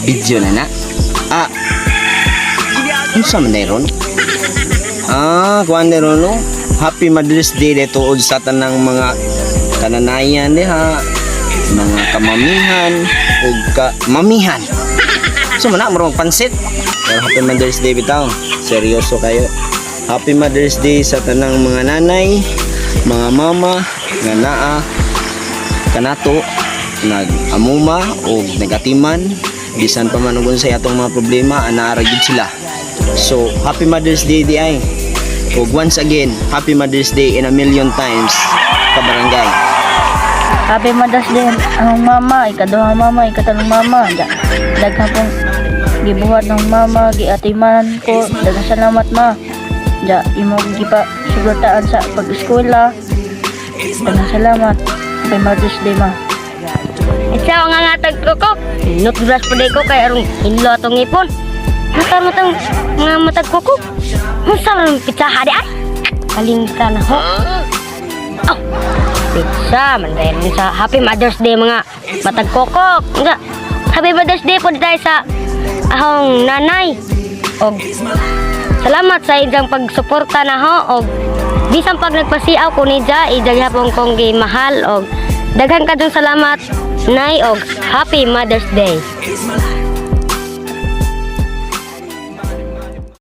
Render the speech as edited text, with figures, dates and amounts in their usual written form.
video na na. Ah, unsa man ron? Kuan ron no. Happy Mother's Day tuod sa tanang mga kananayan diha, mga kamamihan ug mamihan. So man marong pansit. Pero Happy Mother's Day bitaw. Seryoso kayo. Happy Mother's Day sa tanang mga nanay, mga mama nga naa kanato nag-amuma o nagatiman bisan pa man ug sa atong mga problema ana ra gyud sila. So Happy Mother's Day di ay. Ug once again, Happy Mother's Day in a million times kabarangay. Happy Mother's Day ang mama, ikaduhang mama, ikatlong mama. Daghang pong gibuhat ng mama, giatiman ko. Daghang salamat ma. Imong gipa sugatan sa pag-eskwela. Daghang salamat. Happy Mother's Day ma. Isa nga ngatag ko. Nutbras pa ko kay arong inlo atong ipon. Matang nga matag ko. Unsa man pizza hadi ay? Kalimtan ho. Oh. Pizza man dahil sa Happy Mother's Day mga matag kokok. Nga. Happy Mother's Day po dahil sa ahong nanay. Og salamat sa inyong pagsuporta na ho. Og bisan pag nagpasiaw ko ni Ja, idagha pong kong mahal. Og daghan kadong salamat nay og Happy Mother's Day.